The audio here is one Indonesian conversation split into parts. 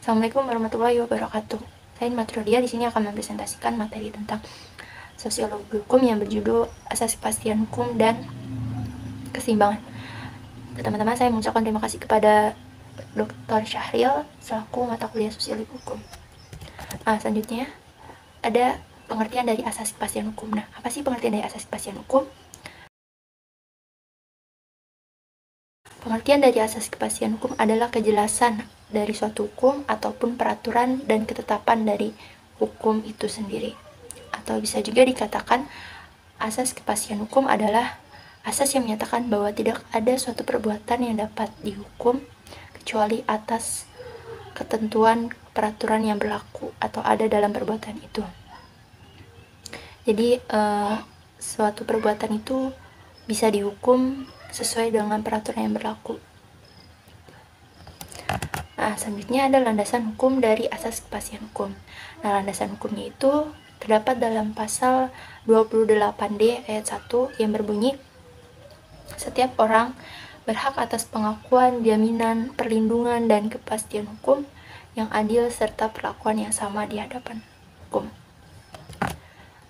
Assalamualaikum warahmatullahi wabarakatuh. Saya Matrodia di sini akan mempresentasikan materi tentang sosiologi hukum yang berjudul Asas Kepastian Hukum dan Keseimbangan. Pertama-tama saya mengucapkan terima kasih kepada Dr. Syahril selaku mata kuliah sosiologi hukum. Selanjutnya ada pengertian dari asas kepastian hukum. Nah, apa sih pengertian dari asas kepastian hukum? Pengertian dari asas kepastian hukum adalah kejelasan dari suatu hukum ataupun peraturan dan ketetapan dari hukum itu sendiri. Atau bisa juga dikatakan asas kepastian hukum adalah asas yang menyatakan bahwa tidak ada suatu perbuatan yang dapat dihukum kecuali atas ketentuan peraturan yang berlaku atau ada dalam perbuatan itu. Jadi suatu perbuatan itu bisa dihukum sesuai dengan peraturan yang berlaku. Selanjutnya ada landasan hukum dari asas kepastian hukum. Nah, landasan hukumnya itu terdapat dalam pasal 28D ayat 1 yang berbunyi, setiap orang berhak atas pengakuan, jaminan, perlindungan, dan kepastian hukum yang adil serta perlakuan yang sama di hadapan hukum.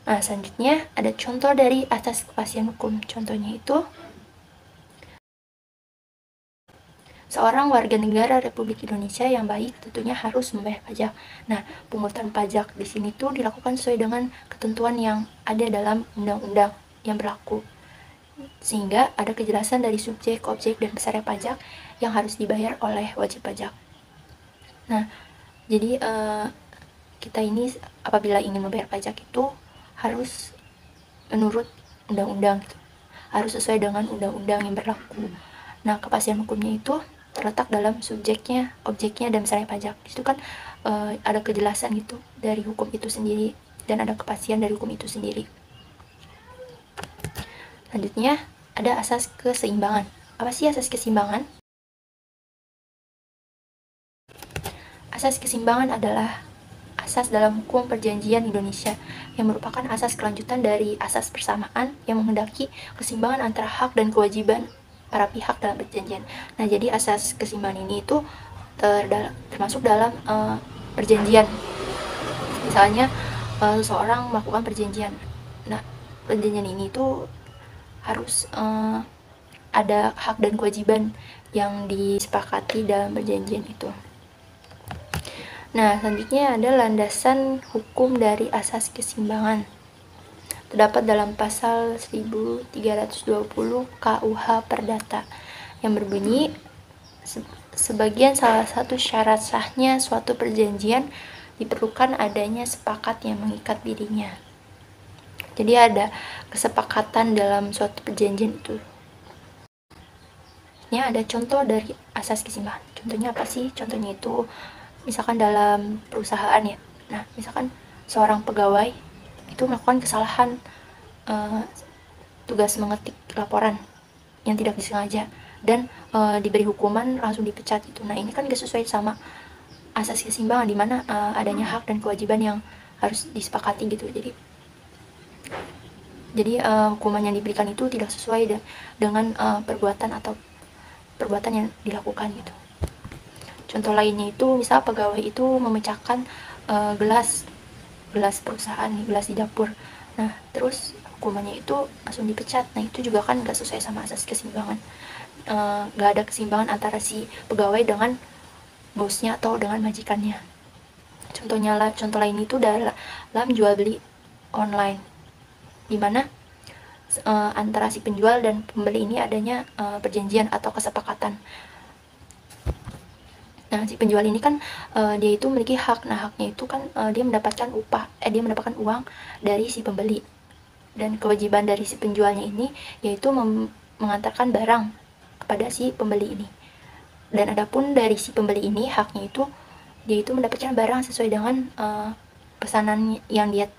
Selanjutnya ada contoh dari asas kepastian hukum. Contohnya itu, seorang warga negara Republik Indonesia yang baik tentunya harus membayar pajak. Nah, pungutan pajak di sini tuh dilakukan sesuai dengan ketentuan yang ada dalam undang-undang yang berlaku. Sehingga ada kejelasan dari subjek, objek, dan besaran pajak yang harus dibayar oleh wajib pajak. Nah, jadi kita ini apabila ingin membayar pajak itu harus menurut undang-undang, harus sesuai dengan undang-undang yang berlaku. Nah, kepastian hukumnya itu terletak dalam subjeknya, objeknya, dan besaran pajak. Itu kan ada kejelasan gitu dari hukum itu sendiri dan ada kepastian dari hukum itu sendiri. Selanjutnya ada asas keseimbangan. Apa sih asas keseimbangan? Asas keseimbangan adalah asas dalam hukum perjanjian Indonesia yang merupakan asas kelanjutan dari asas persamaan yang menghendaki keseimbangan antara hak dan kewajiban para pihak dalam perjanjian. Nah, jadi asas keseimbangan ini itu termasuk dalam perjanjian. Misalnya seseorang melakukan perjanjian. Nah, perjanjian ini itu harus ada hak dan kewajiban yang disepakati dalam perjanjian itu. Nah, selanjutnya ada landasan hukum dari asas keseimbangan. Terdapat dalam pasal 1320 KUH Perdata yang berbunyi, sebagian salah satu syarat sahnya suatu perjanjian diperlukan adanya sepakat yang mengikat dirinya. Jadi ada kesepakatan dalam suatu perjanjian itu. Ini ada contoh dari asas keseimbangan. Contohnya apa sih? Contohnya itu misalkan dalam perusahaan ya. Nah, misalkan seorang pegawai itu melakukan kesalahan tugas mengetik laporan yang tidak disengaja dan diberi hukuman langsung dipecat itu. Nah, ini kan gak sesuai sama asas keseimbangan di mana adanya hak dan kewajiban yang harus disepakati gitu. Jadi hukuman yang diberikan itu tidak sesuai dengan perbuatan yang dilakukan gitu. Contoh lainnya itu misal pegawai itu memecahkan gelas perusahaan, gelas di dapur. Nah, terus hukumannya itu langsung dipecat. Nah, itu juga kan gak sesuai sama asas keseimbangan. Gak ada keseimbangan antara si pegawai dengan bosnya atau dengan majikannya. Contoh lain itu dalam jual beli online, dimana antara si penjual dan pembeli ini adanya perjanjian atau kesepakatan. Nah, si penjual ini kan dia itu memiliki hak. Nah, haknya itu kan dia mendapatkan dia mendapatkan uang dari si pembeli. Dan kewajiban dari si penjualnya ini yaitu mengantarkan barang kepada si pembeli ini. Dan adapun dari si pembeli ini haknya itu dia itu mendapatkan barang sesuai dengan pesanan yang ia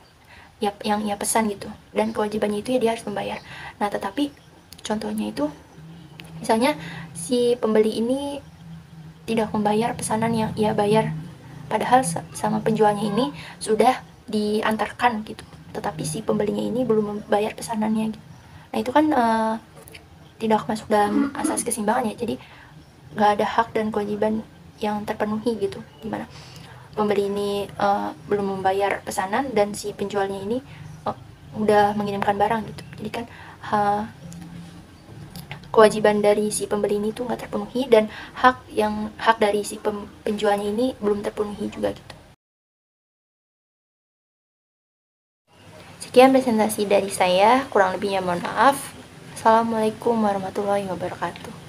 pesan gitu. Dan kewajibannya itu ya dia harus membayar. Nah, tetapi contohnya itu misalnya si pembeli ini tidak membayar pesanan yang ia bayar, padahal sama penjualnya ini sudah diantarkan gitu, tetapi si pembelinya ini belum membayar pesanannya gitu. Nah, itu kan tidak masuk dalam asas keseimbangan ya. Jadi gak ada hak dan kewajiban yang terpenuhi gitu, dimana pembeli ini belum membayar pesanan dan si penjualnya ini udah mengirimkan barang gitu. Jadi kan kewajiban dari si pembeli ini tuh nggak terpenuhi, dan hak dari si penjualnya ini belum terpenuhi juga gitu. Sekian presentasi dari saya, kurang lebihnya mohon maaf. Assalamualaikum warahmatullahi wabarakatuh.